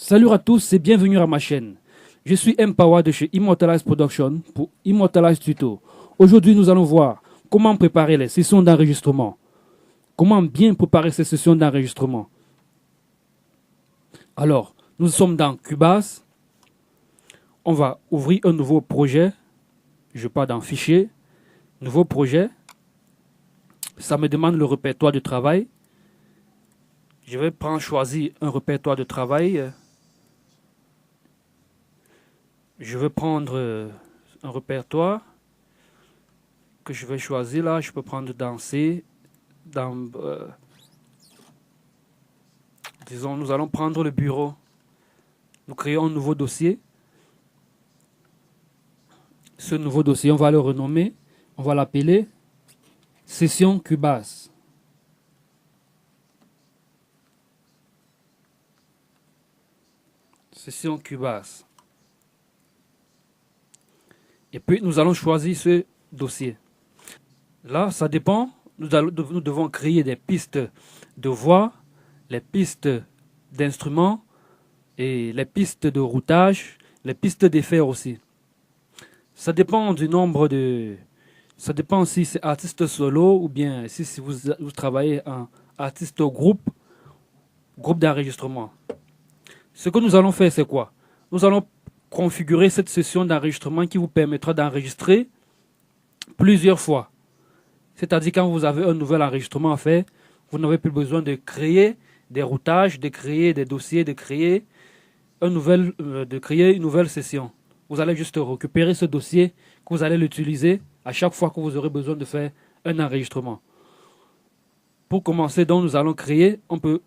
Salut à tous et bienvenue à ma chaîne. Je suis Mpower de chez Immortalize Production pour Immortalize Tuto. Aujourd'hui, nous allons voir comment préparer les sessions d'enregistrement. Comment bien préparer ces sessions d'enregistrement. Alors, nous sommes dans Cubase. On va ouvrir un nouveau projet. Je pars dans Fichier, Nouveau projet. Ça me demande le répertoire de travail. Je vais choisir un répertoire de travail. Je vais prendre un répertoire que je vais choisir là. Je peux prendre dans C. Disons, nous allons prendre le bureau. Nous créons un nouveau dossier. Ce nouveau dossier, on va le renommer. On va l'appeler Session Cubase. Session Cubase. Et puis, nous allons choisir ce dossier. Là, ça dépend. Nous devons créer des pistes de voix, les pistes d'instruments et les pistes de routage, les pistes d'effets aussi. Ça dépend du nombre de... Ça dépend si c'est artiste solo ou bien si vous travaillez en artiste groupe d'enregistrement. Ce que nous allons faire, c'est quoi? Nous allons configurer cette session d'enregistrement qui vous permettra d'enregistrer plusieurs fois. C'est-à-dire quand vous avez un nouvel enregistrement à faire, vous n'avez plus besoin de créer des routages, de créer des dossiers, de créer une nouvelle session. Vous allez juste récupérer ce dossier que vous allez l'utiliser à chaque fois que vous aurez besoin de faire un enregistrement. Pour commencer, donc, nous allons créer, on peut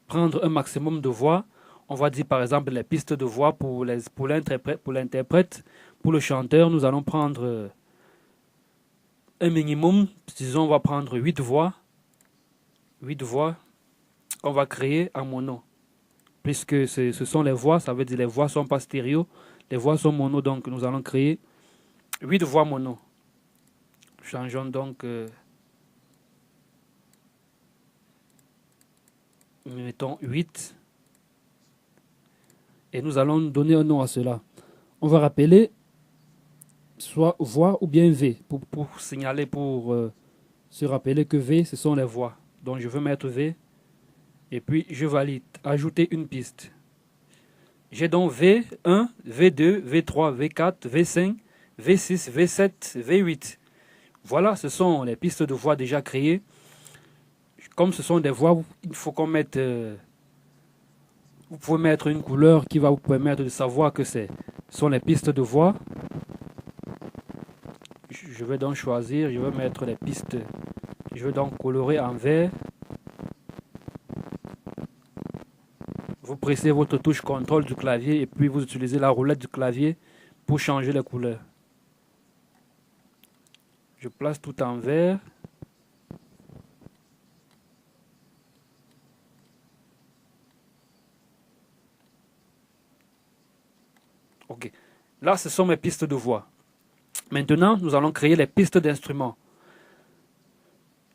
prendre un maximum de voix. On va dire par exemple les pistes de voix pour l'interprète, pour le chanteur, nous allons prendre un minimum. Disons, on va prendre 8 voix. 8 voix qu'on va créer en mono. Puisque ce sont les voix, ça veut dire les voix ne sont pas stéréo, les voix sont mono, donc nous allons créer 8 voix mono. Changeons donc, mettons 8. Et nous allons donner un nom à cela. On va rappeler soit voix ou bien V, pour signaler, pour se rappeler que V, ce sont les voix. Donc je veux mettre V, et puis je valide, ajouter une piste. J'ai donc V1, V2, V3, V4, V5, V6, V7, V8. Voilà, ce sont les pistes de voix déjà créées. Comme ce sont des voix, il faut qu'on mette... vous pouvez mettre une couleur qui va vous permettre de savoir que ce sont les pistes de voix. Je vais donc choisir, je vais mettre les pistes. Je vais donc colorer en vert. Vous pressez votre touche contrôle du clavier et puis vous utilisez la roulette du clavier pour changer les couleurs. Je place tout en vert. Ok. Là, ce sont mes pistes de voix. Maintenant, nous allons créer les pistes d'instruments.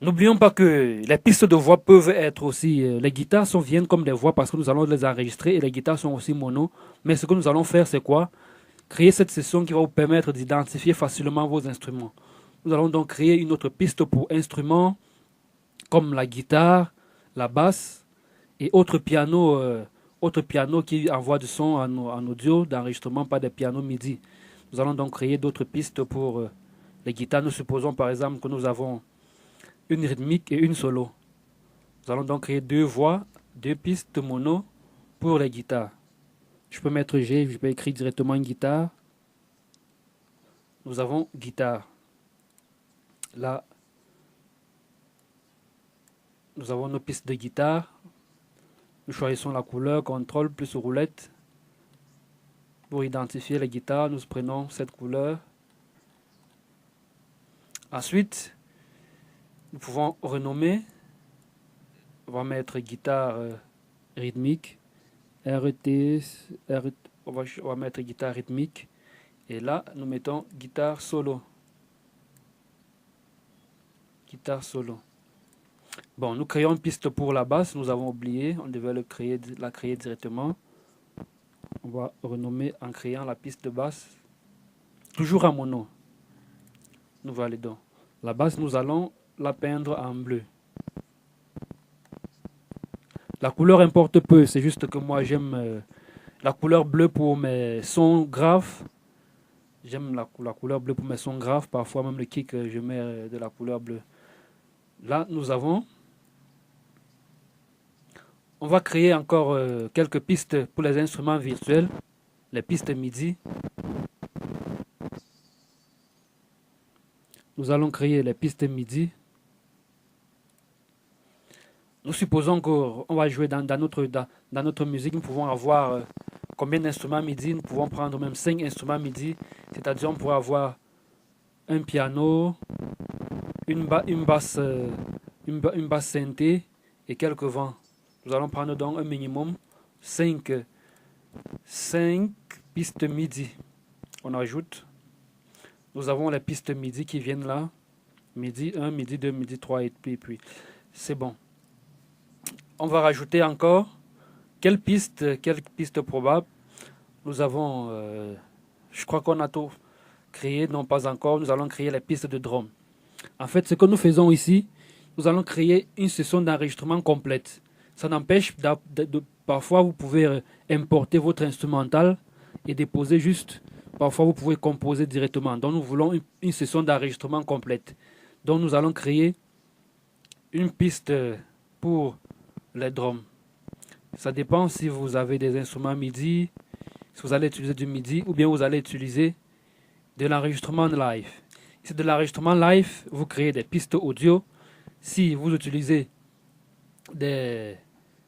N'oublions pas que les pistes de voix peuvent être aussi... les guitares viennent comme des voix parce que nous allons les enregistrer et les guitares sont aussi mono. Mais ce que nous allons faire, c'est quoi? Créer cette session qui va vous permettre d'identifier facilement vos instruments. Nous allons donc créer une autre piste pour instruments comme la guitare, la basse et autres pianos qui envoient du son en audio d'enregistrement, pas des pianos MIDI. Nous allons donc créer d'autres pistes pour les guitares. Nous supposons par exemple que nous avons une rythmique et une solo. Nous allons donc créer deux voix, deux pistes mono pour les guitares. Je peux mettre G, je peux écrire directement une guitare. Nous avons guitare. Là, nous avons nos pistes de guitare. Nous choisissons la couleur, contrôle plus roulette. Pour identifier les guitares, nous prenons cette couleur. Ensuite, nous pouvons renommer. On va mettre guitare rythmique. On va mettre guitare rythmique. Et là, nous mettons guitare solo. Guitare solo. Bon, nous créons une piste pour la basse. Nous avons oublié. On devait la créer directement. On va renommer en créant la piste de basse. Toujours à mono. Nous validons. La basse, nous allons la peindre en bleu. La couleur importe peu. C'est juste que moi, j'aime la couleur bleue pour mes sons graves. J'aime la couleur bleue pour mes sons graves. Parfois, même le kick, je mets de la couleur bleue. Là, on va créer encore quelques pistes pour les instruments virtuels, les pistes MIDI. Nous allons créer les pistes MIDI. Nous supposons qu'on va jouer dans notre musique. Nous pouvons avoir combien d'instruments MIDI? Nous pouvons prendre même 5 instruments MIDI. C'est-à-dire on pourrait avoir un piano, une basse, une basse synthé et quelques vents. Nous allons prendre donc un minimum 5 pistes MIDI. On ajoute. Nous avons les pistes MIDI qui viennent là. MIDI 1, MIDI 2, MIDI 3 et puis c'est bon. On va rajouter encore quelle piste probable. Nous avons, je crois qu'on a tout créé, non pas encore. Nous allons créer les pistes de drum. En fait, ce que nous faisons ici, nous allons créer une session d'enregistrement complète. Ça n'empêche, parfois vous pouvez importer votre instrumental et déposer juste. Parfois vous pouvez composer directement. Donc nous voulons une session d'enregistrement complète. Donc nous allons créer une piste pour les drums. Ça dépend si vous avez des instruments MIDI, si vous allez utiliser du MIDI ou bien vous allez utiliser de l'enregistrement live. Si c'est de l'enregistrement live, vous créez des pistes audio. Si vous utilisez des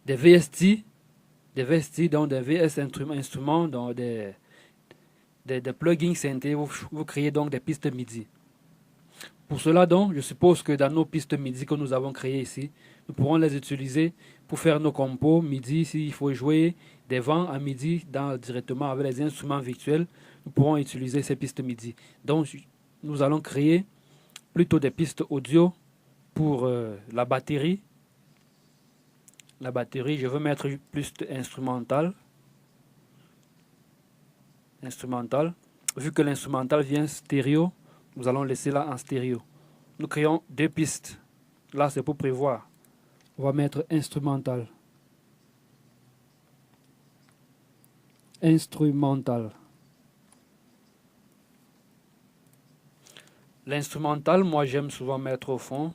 VST, donc des VS instruments, donc des plugins synthé, vous créez donc des pistes MIDI. Pour cela donc, je suppose que dans nos pistes MIDI que nous avons créées ici, nous pourrons les utiliser pour faire nos compos MIDI. S'il faut jouer des vents à MIDI directement avec les instruments virtuels, nous pourrons utiliser ces pistes MIDI. Donc, nous allons créer plutôt des pistes audio pour la batterie. La batterie, je veux mettre plus instrumental. Vu que l'instrumental vient stéréo, nous allons laisser là en stéréo. Nous créons 2 pistes. Là, c'est pour prévoir. On va mettre instrumental. L'instrumental, moi, j'aime souvent mettre au fond.